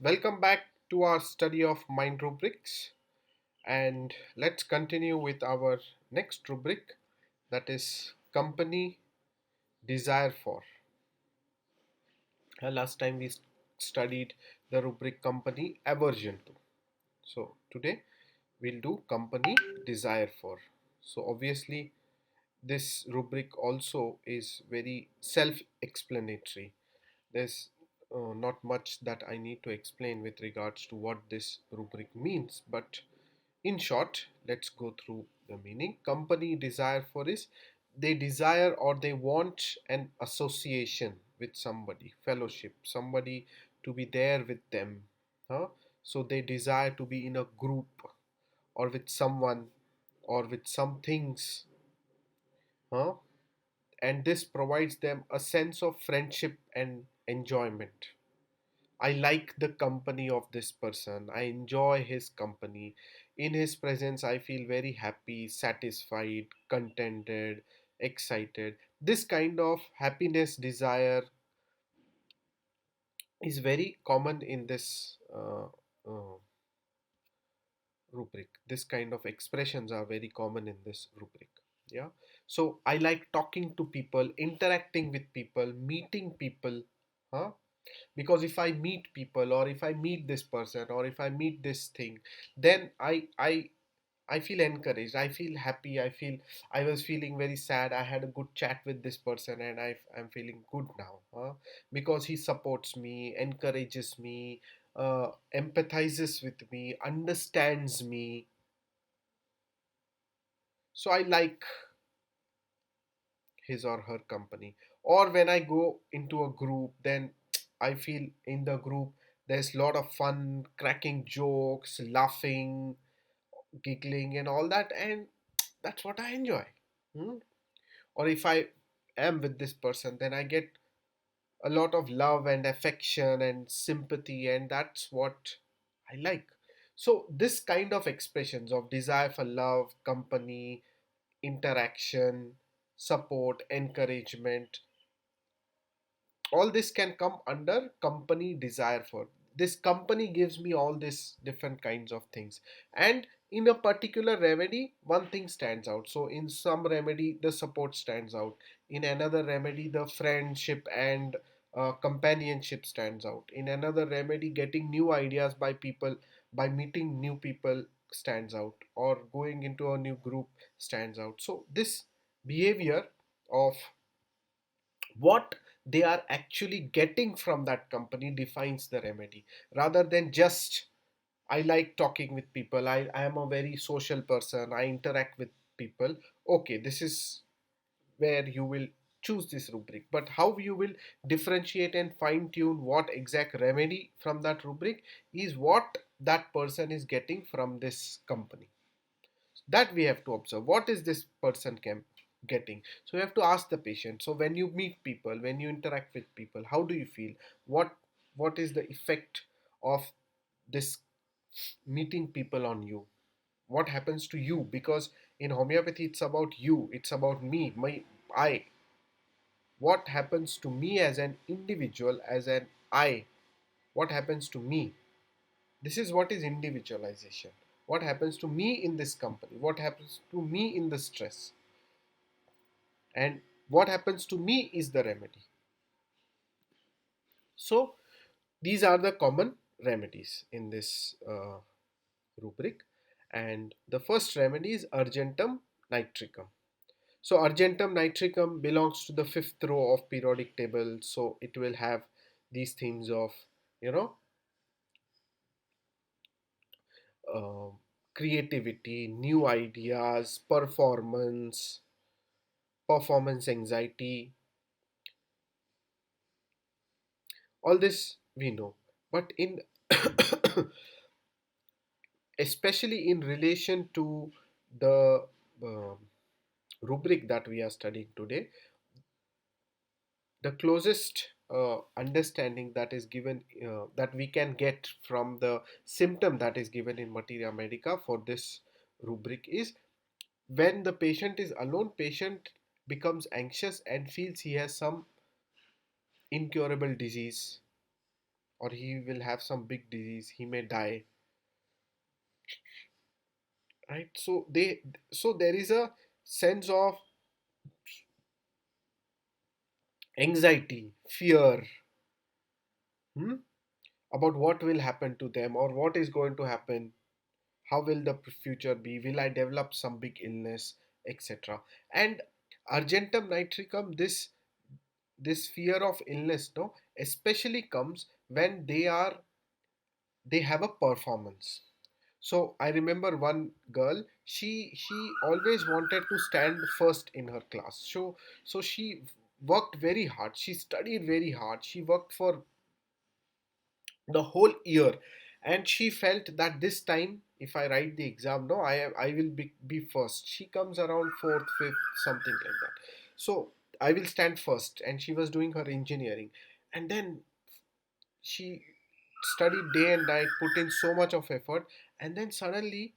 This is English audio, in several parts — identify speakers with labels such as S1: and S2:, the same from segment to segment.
S1: Welcome back to our study of mind rubrics, and let's continue with our next rubric, that is company desire for. Last time we studied the rubric company aversion to. So today we'll do company desire for. So obviously this rubric also is very self-explanatory. There's not much that I need to explain with regards to what this rubric means, but in short, let's go through the meaning. Company desire for is they desire or they want an association with somebody, fellowship, somebody to be there with them. Huh? So they desire to be in a group or with someone or with some things. Huh? And this provides them a sense of friendship and enjoyment. I like the company of this person. I enjoy his company. In his presence, I feel very happy, satisfied, contented, excited. This kind of happiness desire is very common in this rubric. This kind of expressions are very common in this rubric. Yeah. So I like talking to people, interacting with people, meeting people. Huh? Because if I meet people or if I meet this person or if I meet this thing, then I feel encouraged, I feel happy, I was feeling very sad, I had a good chat with this person and I'm feeling good now, huh? Because he supports me, encourages me, empathizes with me, understands me. So I like his or her company. Or when I go into a group, then I feel in the group there's a lot of fun, cracking jokes, laughing, giggling, and all that, and that's what I enjoy. Hmm? Or if I am with this person, then I get a lot of love and affection and sympathy, and that's what I like. So, this kind of expressions of desire for love, company, interaction, support, encouragement, all this can come under company desire for. This company gives me all these different kinds of things, and in a particular remedy one thing stands out. So in some remedy the support stands out, in another remedy the friendship and companionship stands out, in another remedy getting new ideas by people, by meeting new people stands out, or going into a new group stands out. So this behavior of what they are actually getting from that company defines the remedy, rather than just I like talking with people, I am a very social person, I interact with people. Okay, this is where you will choose this rubric, but how you will differentiate and fine tune what exact remedy from that rubric is what that person is getting from this company, that we have to observe. What is this person getting? So you have to ask the patient. So when you meet people, when you interact with people, how do you feel? What is the effect of this meeting people on you? What happens to you? Because in homeopathy it's about you, it's about me, my I. What happens to me as an individual, as an I? What happens to me? This is what is individualization. What happens to me in this company? What happens to me in the stress? And what happens to me is the remedy. So these are the common remedies in this rubric. And the first remedy is argentum nitricum. So argentum nitricum belongs to the fifth row of periodic table. So it will have these themes of, you know, uh, creativity, new ideas, performance anxiety, all this we know. But in especially in relation to the um rubric that we are studying today, the closest understanding that is given, that we can get from the symptom that is given in materia medica for this rubric is when the patient is alone, patient becomes anxious and feels he has some incurable disease or he will have some big disease, he may die, right? So there is a sense of anxiety, fear, hmm, about what will happen to them or what is going to happen. How will the future be? Will I develop some big illness, etc.? And argentum nitricum, this fear of illness, no, especially comes when they have a performance. So I remember one girl, she always wanted to stand first in her class. So she worked very hard. She studied very hard. She worked for the whole year, and she felt that this time if I write the exam, no, I will be first. She comes around fourth, fifth, something like that. So I will stand first, and she was doing her engineering, and then she studied day and night, put in so much of effort, and then suddenly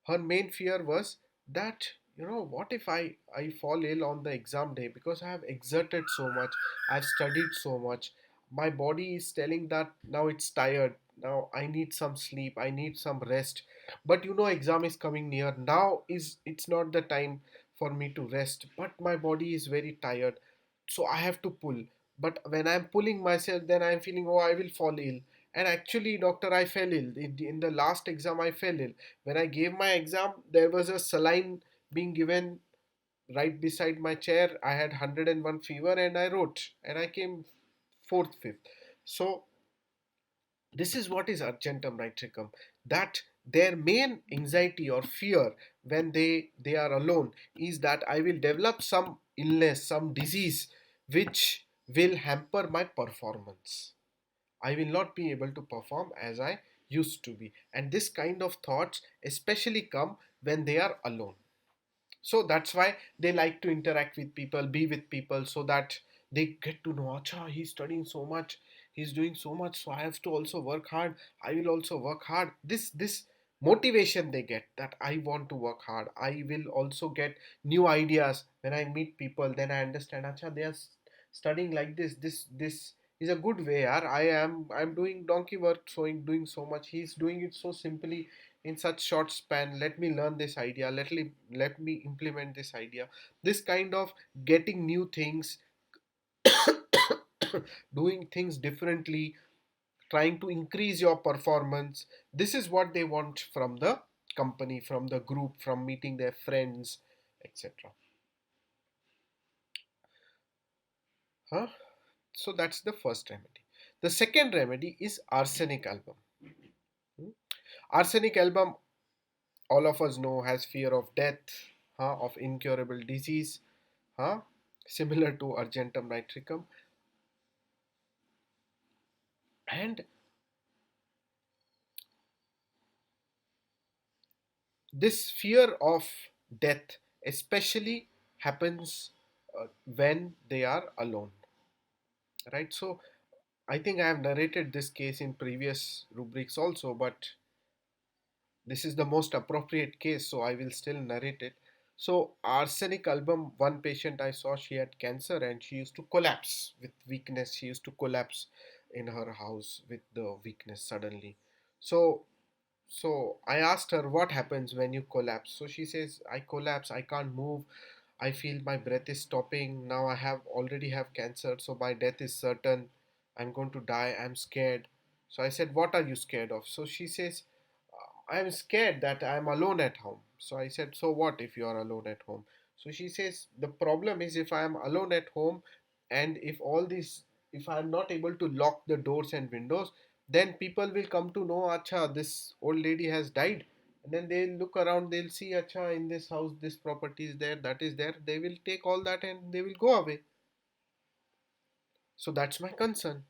S1: her main fear was that, what if I fall ill on the exam day, because I have exerted so much, I've studied so much, my body is telling that now it's tired, now I need some sleep, I need some rest, but exam is coming near, now is it's not the time for me to rest, but my body is very tired, so I have to pull. But when I'm pulling myself, then I'm feeling, oh, I will fall ill. And actually, doctor, I fell ill in the last exam. I fell ill when I gave my exam. There was a saline being given right beside my chair. I had 101 fever, and I wrote, and I came fourth, fifth. So this is what is argentum nitricum. That their main anxiety or fear when they are alone is that I will develop some illness, some disease, which will hamper my performance. I will not be able to perform as I used to be. And this kind of thoughts especially come when they are alone. So that's why they like to interact with people, be with people, so that they get to know, acha, he's studying so much, he's doing so much, so I have to also work hard, I will also work hard. This motivation they get, that I want to work hard, I will also get new ideas. When I meet people, then I understand, acha, they are studying like this is a good way, yaar. I'm doing donkey work, so doing so much, he's doing it so simply in such short span. Let me learn this idea, let me implement this idea. This kind of getting new things, doing things differently, trying to increase your performance, this is what they want from the company, from the group, from meeting their friends, etc. Huh? So that's the first remedy. The second remedy is arsenic album. Hmm? Arsenic album, all of us know, has fear of death, of incurable disease, huh? Similar to argentum nitricum. And this fear of death especially happens when they are alone, right? So I think I have narrated this case in previous rubrics also, but this is the most appropriate case, so I will still narrate it. So, arsenic album, one patient I saw, she had cancer and she used to collapse with weakness. She used to collapse in her house with the weakness suddenly. So, so I asked her, what happens when you collapse? So she says, I collapse, I can't move, I feel my breath is stopping. Now I have already have cancer, so my death is certain. I'm going to die. I'm scared. So I said, what are you scared of? So she says, I'm scared that I'm alone at home. So I said, so what if you are alone at home? So she says, the problem is if I am alone at home, and if I'm not able to lock the doors and windows, then people will come to know, acha, this old lady has died. And then they'll look around, they'll see, acha, in this house, this property is there, that is there. They will take all that and they will go away. So that's my concern.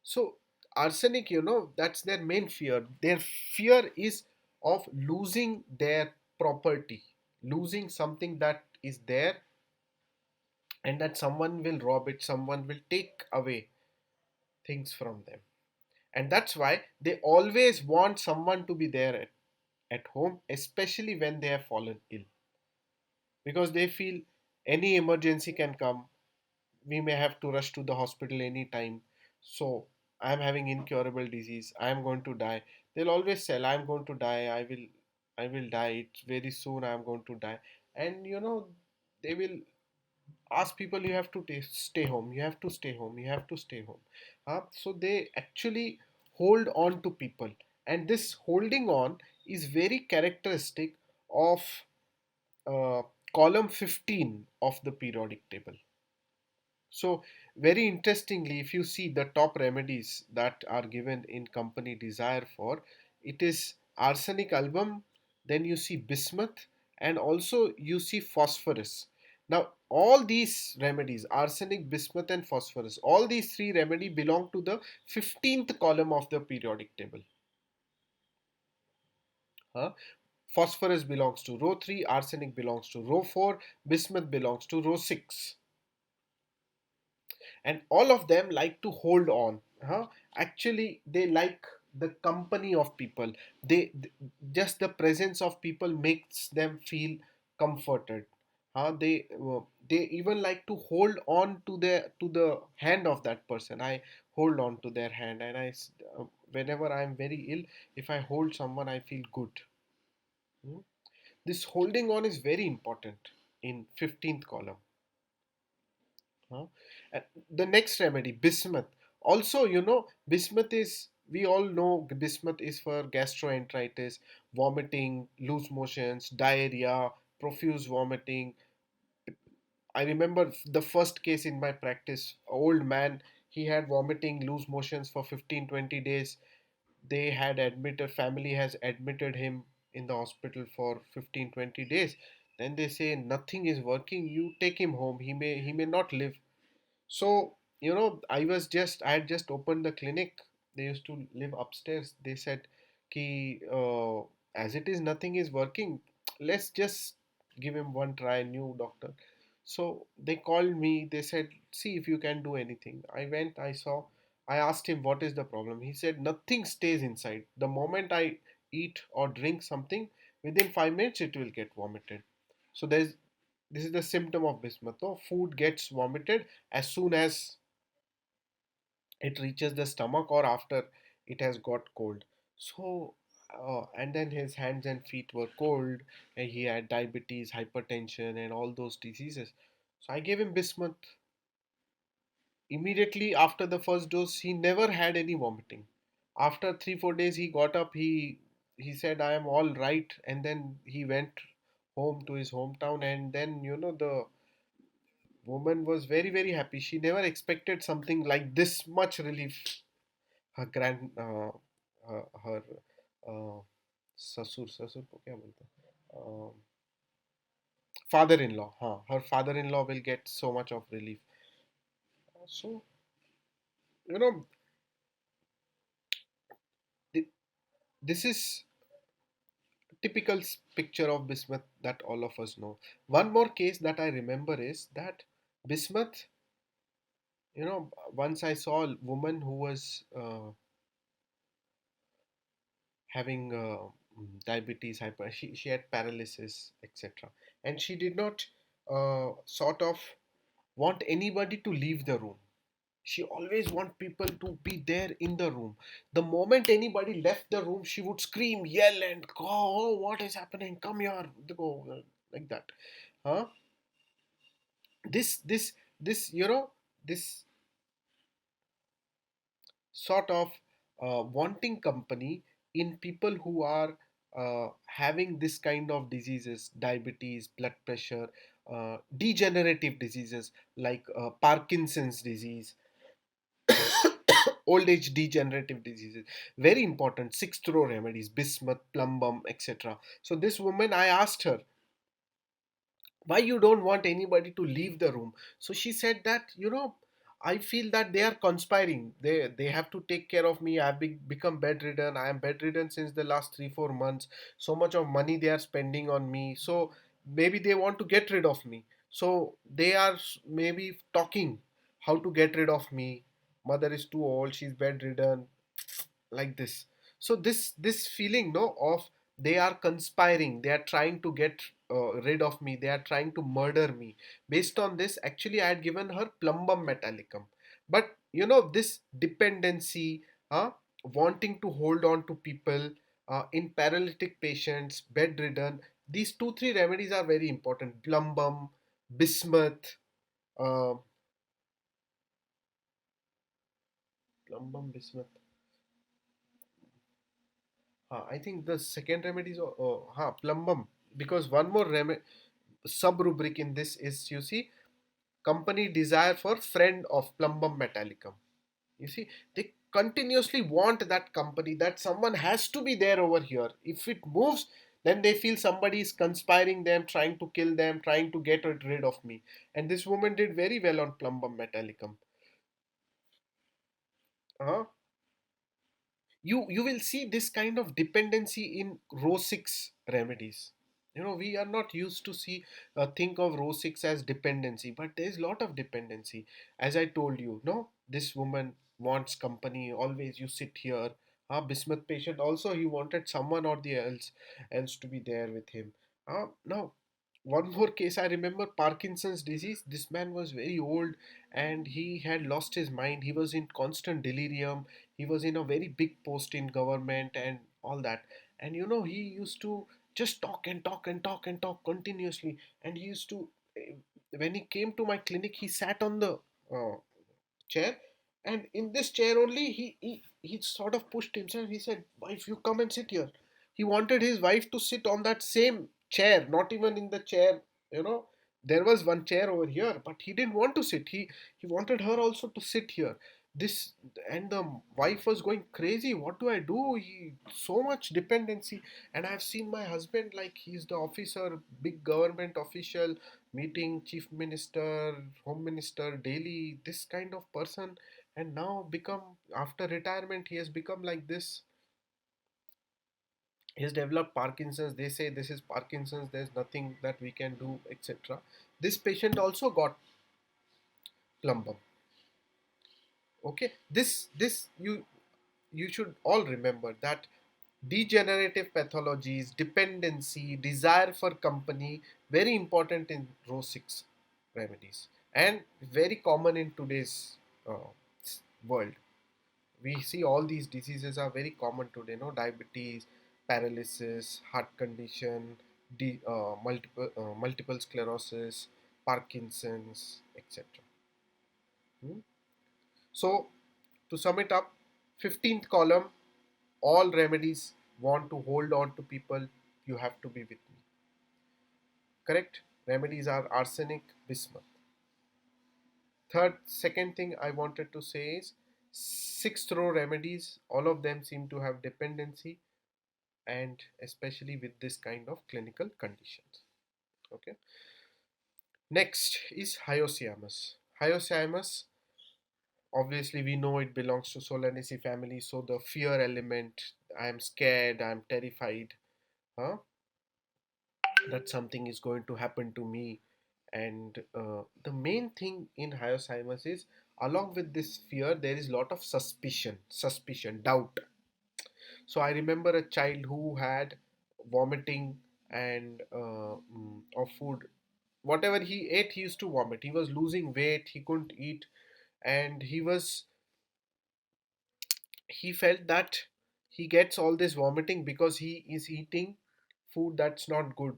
S1: So arsenic, that's their main fear. Their fear is of losing their property, losing something that is there, and that someone will rob it, someone will take away things from them. And that's why they always want someone to be there at home, especially when they have fallen ill, because they feel any emergency can come, we may have to rush to the hospital anytime. So I'm having incurable disease, I'm going to die. They'll always tell, I'm going to die, I will die, it's very soon, I'm going to die. And they will ask people, you have to stay home, you have to stay home, you have to stay home. So they actually hold on to people, and this holding on is very characteristic of uh, column 15 of the periodic table. So, very interestingly, if you see the top remedies that are given in company desire for, it is arsenic album, then you see bismuth, and also you see phosphorus. Now, all these remedies, arsenic, bismuth, and phosphorus, all these three remedy belong to the 15th column of the periodic table. Huh? Phosphorus belongs to row 3, arsenic belongs to row 4, bismuth belongs to row 6. And all of them like to hold on. Actually, they like the company of people. Just the presence of people makes them feel comforted. They even like to hold on to the hand of that person. I hold on to their hand, and whenever I'm very ill, if I hold someone, I feel good. Hmm? This holding on is very important in 15th column. Huh? And the next remedy, bismuth. Also, bismuth is, we all know bismuth is for gastroenteritis, vomiting, loose motions, diarrhea, profuse vomiting. I remember the first case in my practice, old man, he had vomiting, loose motions for 15, 20 days. They had admitted, family has admitted him in the hospital for 15, 20 days. Then they say nothing is working, you take him home, he may not live. So, I had just opened the clinic. They used to live upstairs. They said, Ki, as it is, nothing is working. Let's just give him one try, new doctor. So they called me. They said, see if you can do anything. I went, I saw, I asked him, what is the problem? He said, nothing stays inside. The moment I eat or drink something, within 5 minutes, it will get vomited. So this is the symptom of bismuth. No? Food gets vomited as soon as it reaches the stomach or after it has got cold. So, and then his hands and feet were cold, and he had diabetes, hypertension, and all those diseases. So I gave him bismuth. Immediately after the first dose, he never had any vomiting. After 3 4 days, he got up. He said, "I am all right," and then he went home to his hometown. And then the woman was very very happy. She never expected something like this much relief. Her grand her ससुर ससुर को क्या बोलते हैं father-in-law, her father-in-law will get so much of relief. So you know th- this is typical picture of bismuth that all of us know. One more case that I remember is that bismuth, once I saw a woman who was having diabetes, hyper, she had paralysis, etc. And she did not sort of want anybody to leave the room. She always want people to be there in the room. The moment anybody left the room, she would scream, yell, and go, oh, what is happening? Come here, go, like that. Huh? This, this sort of wanting company in people who are having this kind of diseases, diabetes, blood pressure, degenerative diseases like Parkinson's disease, old age degenerative diseases. Very important. Sixth row remedies, bismuth, plumbum, etc. So this woman, I asked her, why you don't want anybody to leave the room? So she said that I feel that they are conspiring, they have to take care of me. I've become bedridden, I am bedridden since the last 3 4 months. So much of money they are spending on me, so maybe they want to get rid of me. So they are maybe talking how to get rid of me. Mother is too old, she's bedridden, like this. So this feeling, no, of They are conspiring, they are trying to get rid of me, they are trying to murder me. Based on this, actually I had given her plumbum metallicum. But this dependency, uh, wanting to hold on to people, in paralytic patients, bedridden, these two three remedies are very important: plumbum, bismuth, uh, plumbum, bismuth. I think the second remedy is plumbum, because one more sub rubric in this is, you see, company desire for friend of plumbum metallicum. You see, they continuously want that company, that someone has to be there over here. If it moves, then they feel somebody is conspiring them, trying to kill them, trying to get rid of me. And this woman did very well on plumbum metallicum. uh, you will see this kind of dependency in row 6 remedies. We are not used to see, think of row 6 as dependency, but there is lot of dependency. As I told you, no, this woman wants company, always you sit here. Bismuth patient also, he wanted someone or the else to be there with him. Now one more case I remember, Parkinson's disease. This man was very old and he had lost his mind. He was in constant delirium. He was in a very big post in government and all that. And he used to just talk and talk and talk and talk continuously. And he used to, when he came to my clinic, he sat on the chair, and in this chair only, he sort of pushed himself. He said, "Wife, you come and sit here." He wanted his wife to sit on that same chair, not even in the chair. you know there was one chair over here, but he didn't want to sit. He wanted her also to sit here. This, and the wife was going crazy. What do I do? So much dependency. And I've seen my husband, like, he's the officer, big government official, meeting chief minister, home minister daily, this kind of person. And now become, after retirement, he has become like this. He has developed Parkinson's. They say this is Parkinson's, there's nothing that we can do, etc. This patient also got plumbum. Okay, this you should all remember that degenerative pathologies, dependency, desire for company, very important in row 6 remedies, and very common in today's uh, world. We see all these diseases are very common today, no? Diabetes, paralysis, heart condition, multiple sclerosis, Parkinson's, etc. Hmm? So, to sum it up, 15th column, all remedies want to hold on to people. You have to be with me. Correct? Remedies are arsenic, bismuth. Second thing I wanted to say is, sixth row remedies, all of them seem to have dependency, and especially with this kind of clinical conditions. Okay. Next is hyoscyamus. Hyoscyamus, obviously we know it belongs to Solanaceae family, so the fear element, I am scared, I am terrified, huh? that something is going to happen to me. And the main thing in hyoscyamus is, along with this fear, there is lot of suspicion, doubt. So I remember a child who had vomiting and of food. Whatever he ate, he used to vomit. He was losing weight, he couldn't eat, and he felt that he gets all this vomiting because he is eating food that's not good.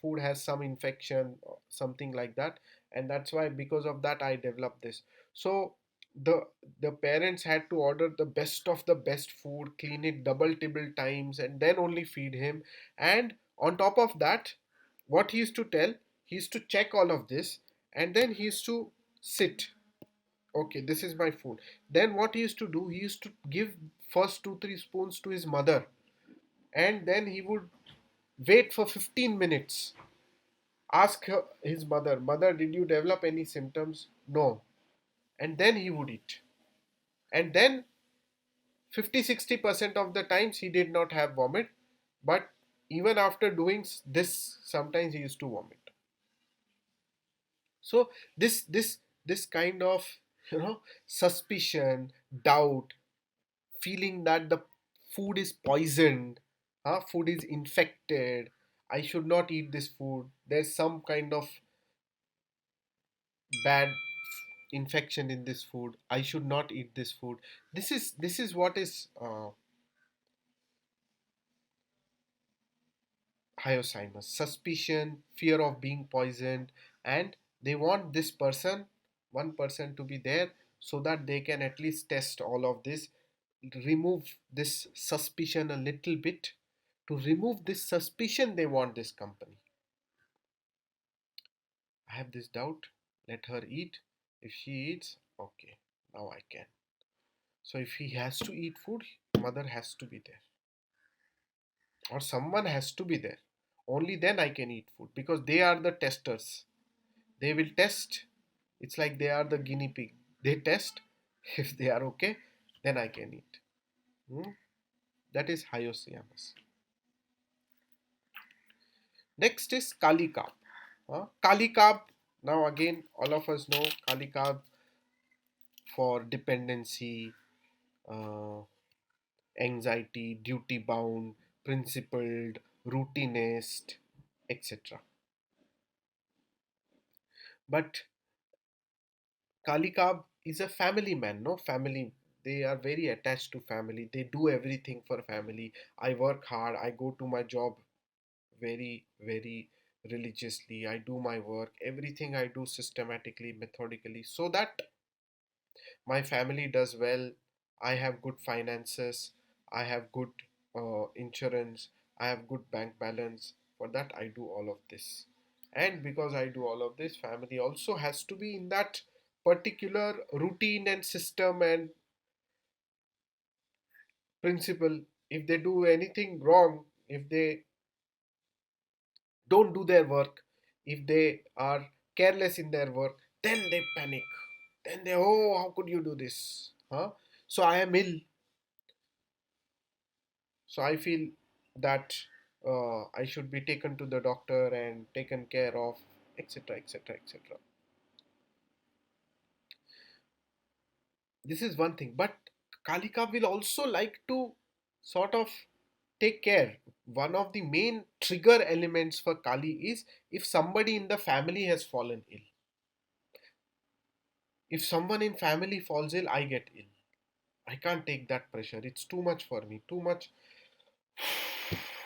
S1: Food has some infection or something like that, and that's why, because of that, I developed this. So the the parents had to order the best of the best food, clean it double tibble times, and then only feed him. And on top of that, what he used to tell, he used to check all of this, and then he used to sit. Okay, this is my food. Then what he used to do, he used to give first 2 3 spoons to his mother, and then he would wait for 15 minutes. Ask his mother, "Mother, did you develop any symptoms?" No. And then he would eat. And then 50 60% of the times he did not have vomit, but even after doing this, sometimes he used to vomit. So this kind of, suspicion, doubt, feeling that the food is poisoned, Food is infected. I should not eat this food. There's some kind of bad infection in this food. I should not eat this food. This is what is hyoscyamus. Suspicion, fear of being poisoned, and they want this person, one person, to be there so that they can at least test all of this, remove this suspicion a little bit. To remove this suspicion, they want this company. I have this doubt. Let her eat. If she eats, okay, now I can. So if he has to eat food, mother has to be there, or someone has to be there. Only then I can eat food because they are the testers. They will test. It's like they are the guinea pig. They test. If they are okay, then I can eat. Hmm? That is hyoscyamus. Next is Kali Carb. Kali Carb. Now again, all of us know Kali Carb for dependency, uh, anxiety, duty bound, principled, routinist, etc. But Kalikab is a family man, no family. They are very attached to family. They do everything for family. I work hard. I go to my job very, very religiously. I do my work. Everything I do systematically, methodically, so that my family does well. I have good finances. I have good insurance. I have good bank balance. For that, I do all of this. And because I do all of this, family also has to be in that particular routine and system and principle. If they do anything wrong, if they don't do their work, if they are careless in their work, then they panic. Then they, oh, how could you do this? So I am ill. So I feel that I should be taken to the doctor and taken care of, etc., etc., etc. This is one thing, but Kalika will also like to sort of take care. One of the main trigger elements for Kali is if somebody in the family has fallen ill. If someone in family falls ill, I get ill. I can't take that pressure. It's too much for me. Too much.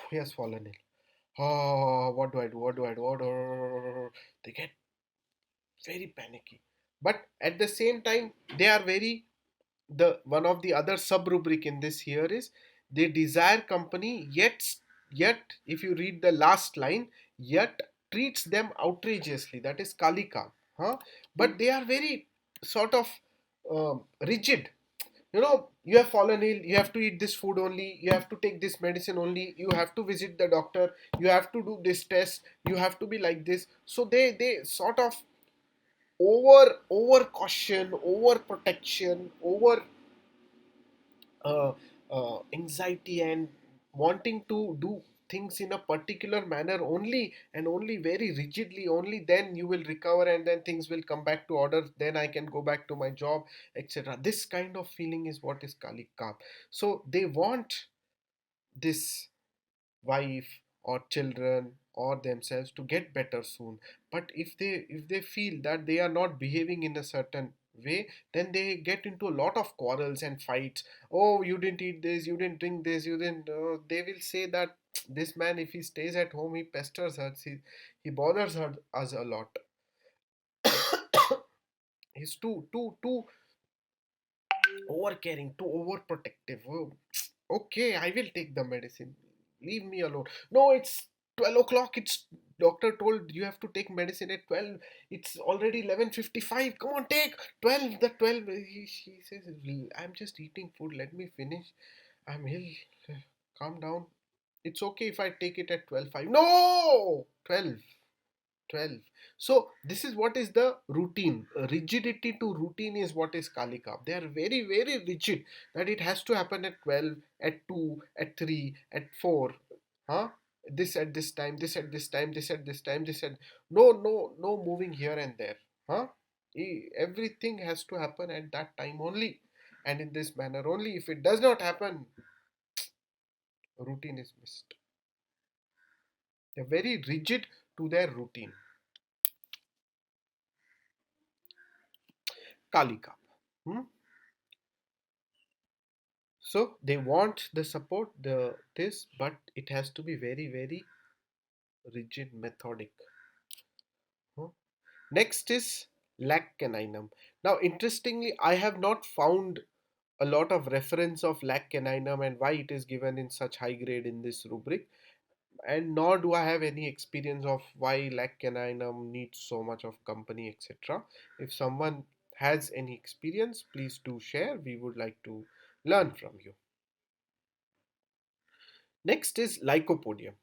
S1: He has fallen ill. Oh, what do I do? What do I do? They get very panicky. But at the same time, they are very, the one of the other sub rubric in this here is they desire company, yet if you read the last line, yet treats them outrageously. That is Kalika. But they are very sort of rigid. You have fallen ill, you have to eat this food only, you have to take this medicine only, you have to visit the doctor, you have to do this test, you have to be like this. So they sort of over caution, over protection, over anxiety, and wanting to do things in a particular manner only, and only very rigidly. Only then you will recover, and then things will come back to order, then I can go back to my job, etc. This kind of feeling is what is Kali Kaap. So they want this wife or children or themselves to get better soon. But if they feel that they are not behaving in a certain way, then they get into a lot of quarrels and fights. Oh, you didn't eat this, you didn't drink this, you didn't they will say that this man, if he stays at home, he pesters us, he bothers us a lot. He's too over caring, too overprotective. Oh, okay, I will take the medicine. Leave me alone. No, it's 12 o'clock. It's doctor told you have to take medicine at 12. It's already 11:55. Come on, take 12. The 12. He says, I'm just eating food. Let me finish. I'm ill. Calm down. It's okay if I take it at 12:05. No! 12. 12. So this is what is the routine. Rigidity to routine is what is Kalika. They are very, very rigid that it has to happen at 12, at 2, at 3, at 4. Huh? This at this time, this at this time, this at this time, this at, no moving here and there. Huh? Everything has to happen at that time only, and in this manner only. If it does not happen, Routine is missed. They're very rigid to their routine. Kalika. Hmm? So they want the support, the this, but it has to be very, very rigid, methodic. Hmm? Next is lac caninum. Now, interestingly, I have not found a lot of reference of lac caninum and why it is given in such high grade in this rubric, and nor do I have any experience of why lac caninum needs so much of company, etc. If someone has any experience, please do share. We would like to learn from you. Next is Lycopodium.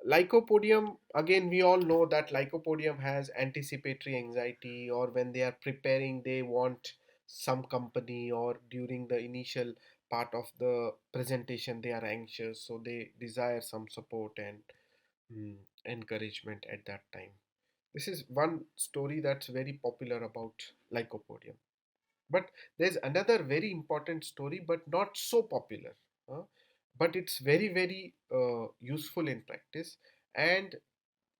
S1: Lycopodium, again, we all know that Lycopodium has anticipatory anxiety, or when they are preparing, they want some company, or during the initial part of the presentation, they are anxious, so they desire some support and mm, encouragement at that time. This is one story that's very popular about Lycopodium. But there's another very important story, but not so popular. huh? But it's very, very useful in practice, and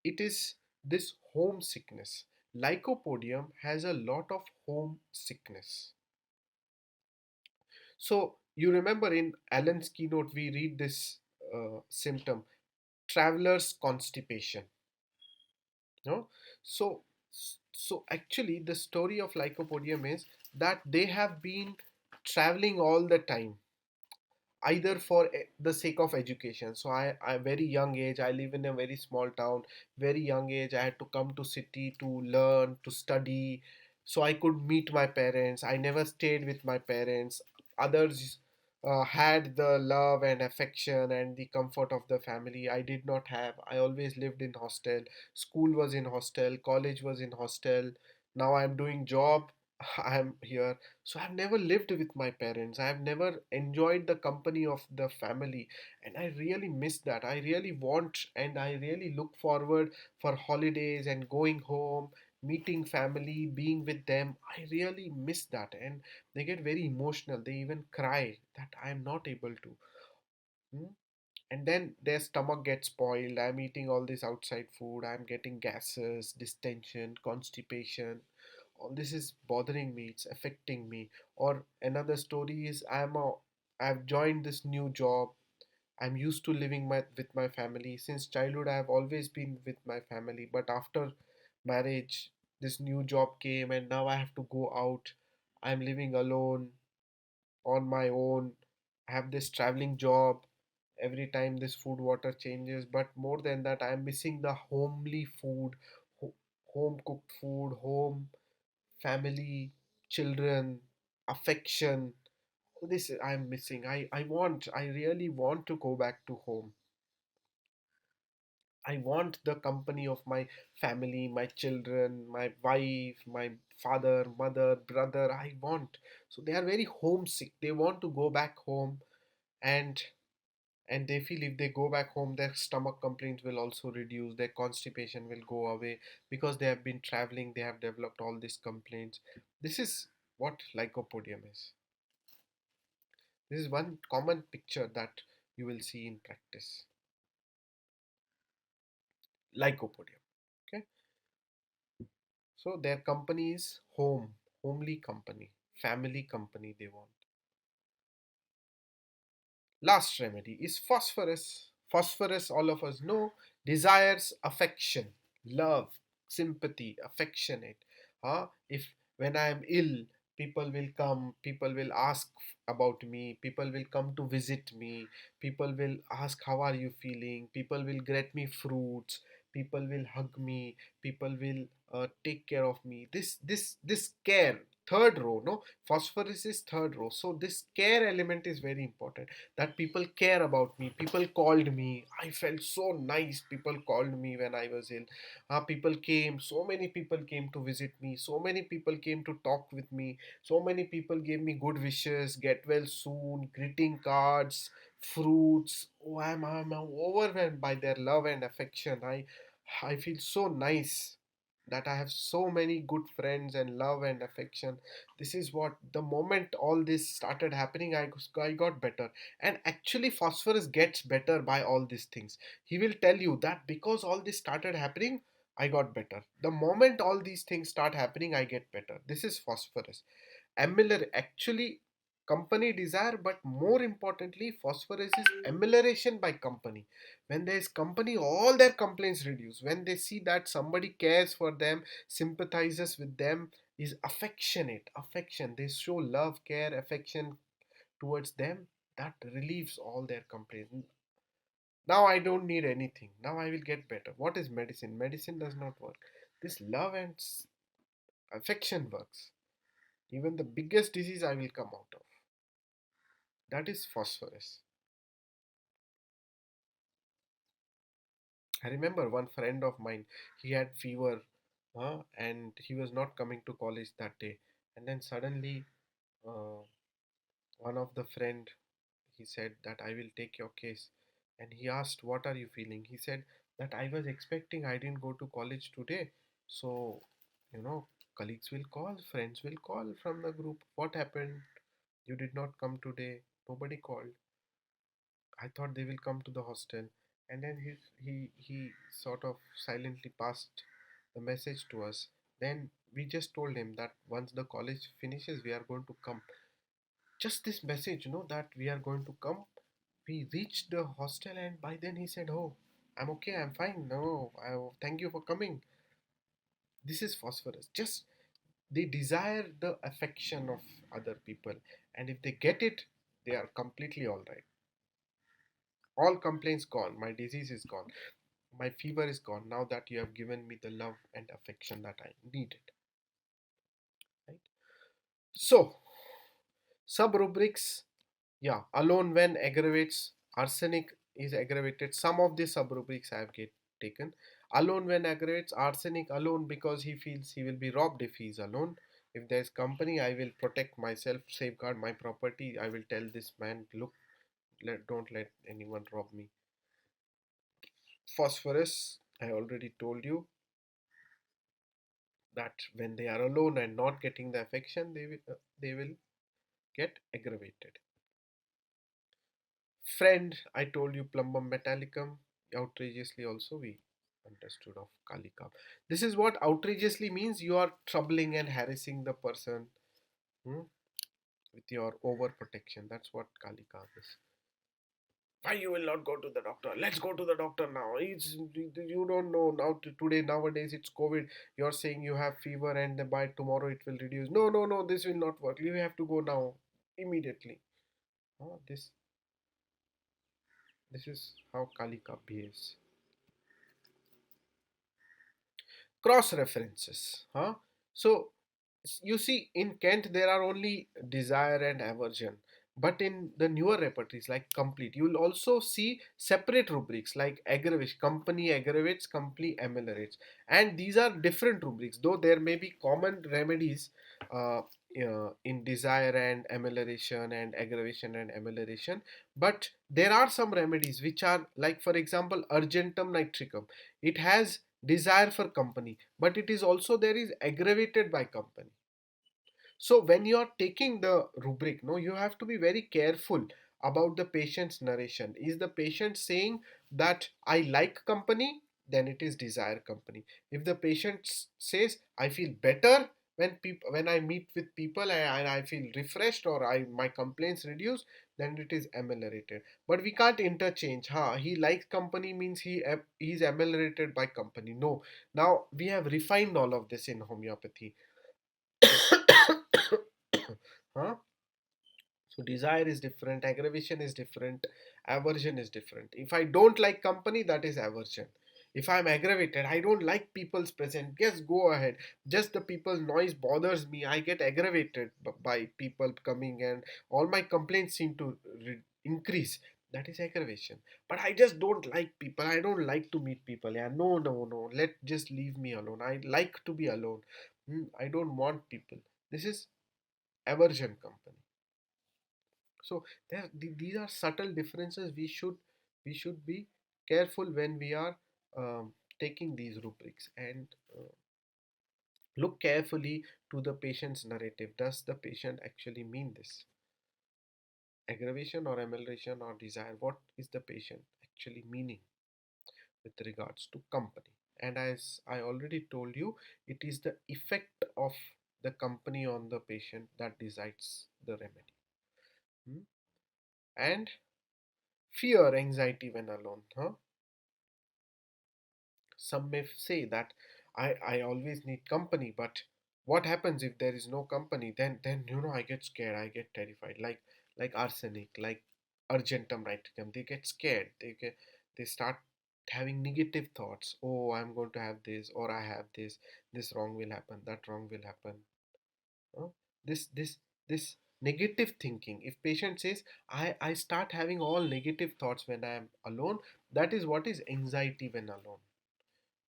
S1: it is this homesickness. Lycopodium has a lot of homesickness. So you remember in Alan's keynote, we read this symptom, traveler's constipation. No? So, so actually, the story of Lycopodium is that they have been traveling all the time, either for the sake of education. So I very young age, I live in a very small town. Very young age, I had to come to city to learn, to study, so I could meet my parents. I never stayed with my parents. Others had the love and affection and the comfort of the family. I did not have. I always lived in hostel. School was in hostel, college was in hostel. Now I'm doing job. I'm here. So I've never lived with my parents. I've never enjoyed the company of the family. And I really miss that. I really want and I really look forward for holidays and going home, meeting family, being with them. I really miss that. And they get very emotional. They even cry that I'm not able to. Hmm? And then their stomach gets spoiled. I'm eating all this outside food. I'm getting gases, distension, constipation. All this is bothering me. It's affecting me. Or another story is I've joined this new job. I'm used to living with my family. Since childhood, I've always been with my family. But after marriage, this new job came, and now I have to go out. I'm living alone on my own. I have this traveling job. Every time this food water changes, but more than that, I'm missing the homely food, home cooked food, home, family, children, affection. This I'm missing. I really want to go back to home. I want the company of my family, my children, my wife, my father, mother, brother. I want. So they are very homesick. They want to go back home, and they feel if they go back home, their stomach complaints will also reduce, their constipation will go away, because they have been traveling, they have developed all these complaints. This is what Lycopodium is. This is one common picture that you will see in practice. Lycopodium. Okay, so their company is home, homely company, family company they want. Last remedy is phosphorus. Phosphorus, all of us know, desires affection, love, sympathy, affectionate. If when I am ill, people will come, people will ask about me, people will come to visit me, people will ask how are you feeling, people will get me fruits, people will hug me, people will take care of me. This care, third row, no, phosphorus is third row. So this care element is very important, that people care about me. People called me. I felt so nice. People called me when I was ill. People came. So many people came to visit me. So many people came to talk with me. So many people gave me good wishes. Get well soon. Greeting cards. Fruits. Oh, I'm overwhelmed by their love and affection. I feel so nice. that I have so many good friends and love and affection. This is what the moment all this started happening, I got better. And actually, Phosphorus gets better by all these things. He will tell you that because all this started happening, I got better. The moment all these things start happening, I get better. This is Phosphorus. Actually, company desire, but more importantly, Phosphorus is amelioration by company. When there is company, all their complaints reduce. When they see that somebody cares for them, sympathizes with them, is affectionate, affection, they show love, care, affection towards them, that relieves all their complaints. Now I don't need anything, now I will get better. What is medicine? Medicine does not work. This love and affection works. Even the biggest disease I will come out of. That is Phosphorus. I remember one friend of mine, he had fever, and he was not coming to college that day. And then suddenly, uh, one of the friend, he said that I will take your case. And he asked, what are you feeling? He said that I was expecting, I didn't go to college today. So, you know, colleagues will call, friends will call from the group. What happened? You did not come today. Nobody called. I thought they will come to the hostel. And then he sort of silently passed the message to us. Then we just told him that once the college finishes, we are going to come. Just this message, that we are going to come. We reached the hostel, and by then he said, "Oh, I'm okay, I'm fine. No, thank you for coming." This is Phosphorus. Just they desire the affection of other people, and if they get it, they are completely all right. All complaints gone. My disease is gone. My fever is gone now that you have given me the love and affection that I needed. Right? So, sub rubrics, yeah, alone when aggravates, arsenic is aggravated. Some of the sub rubrics I have taken. Alone when aggravates, arsenic alone because he feels he will be robbed if he is alone. If there is company, I will protect myself, safeguard my property. I will tell this man, look, don't let anyone rob me. Phosphorus, I already told you that when they are alone and not getting the affection, they will get aggravated. Friend, I told you Plumbum metallicum. Outrageously also we understood of Kalika. This is what outrageously means. You are troubling and harassing the person, hmm, with your overprotection. That's what Kalika is. Why you will not go to the doctor? Let's go to the doctor now. You don't know now. Today nowadays it's COVID. You're saying you have fever and by tomorrow it will reduce. No, no, no. This will not work. You have to go now immediately. Oh, this is how Kalika behaves. Cross references, so you see in Kent there are only desire and aversion, but in the newer repertories like complete you will also see separate rubrics like aggravation, company aggravates, company ameliorates, and these are different rubrics though there may be common remedies, uh, in desire and amelioration and aggravation and amelioration, but there are some remedies which are like for example urgentum nitricum. It has desire for company, but it is also there is aggravated by company. So when you are taking the rubric, no, you have to be very careful about the patient's narration. Is the patient saying that I like company? Then it is desire company. If the patient says I feel better when I meet with people and I feel refreshed or I my complaints reduce, then it is ameliorated. But we can't interchange. He likes company means he's ameliorated by company. No. Now we have refined all of this in homeopathy. huh? So desire is different, aggravation is different, aversion is different. If I don't like company, that is aversion. If I'm aggravated, I don't like people's presence. Yes, go ahead. Just the people's noise bothers me. I get aggravated by people coming, and all my complaints seem to increase. That is aggravation. But I just don't like people. I don't like to meet people. Yeah, no, no, no. Let just leave me alone. I like to be alone. I don't want people. This is aversion company. So these are subtle differences. We should be careful when we are taking these rubrics, and Look carefully to the patient's narrative. Does the patient actually mean this? Aggravation or amelioration or desire? What is the patient actually meaning with regards to company? And as I already told you, it is the effect of the company on the patient that decides the remedy. Hmm? And fear, anxiety when alone. Huh? Some may say that I always need company, but what happens if there is no company? Then I get scared, I get terrified. Like arsenic, like argentum nitricum, they get scared. They start having negative thoughts. Oh, I'm going to have this, or I have this. This wrong will happen. That wrong will happen. Huh? This negative thinking. If patient says I start having all negative thoughts when I am alone, that is what is anxiety when alone.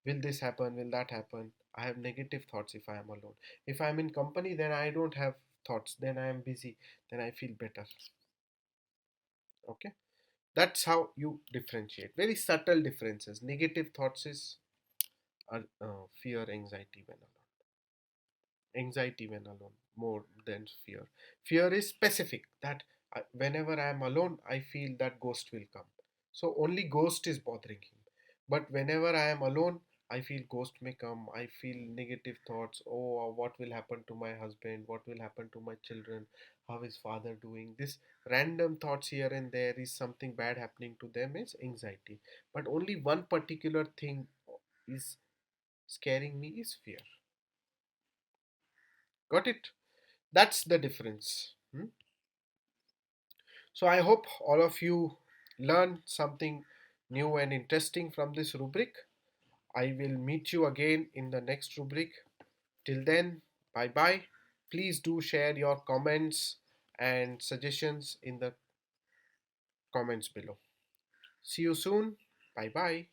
S1: Will this happen? Will that happen? I have negative thoughts if I am alone. If I'm in company, then I don't have thoughts. Then I am busy. Then I feel better. Okay. That's how you differentiate. Very subtle differences. Negative thoughts is fear, anxiety when alone. Anxiety when alone more than fear. Fear is specific that whenever I am alone, I feel that ghost will come. So only ghost is bothering him. But whenever I am alone, I feel ghost may come. I feel negative thoughts. Oh, what will happen to my husband? What will happen to my children? How is father doing? This random thoughts here and there is something bad happening to them is anxiety. But only one particular thing is scaring me is fear. Got it? That's the difference. So I hope all of you learn something new and interesting from this rubric. I will meet you again in the next rubric. Till then, bye bye. Please do share your comments and suggestions in the comments below. See you soon. Bye bye.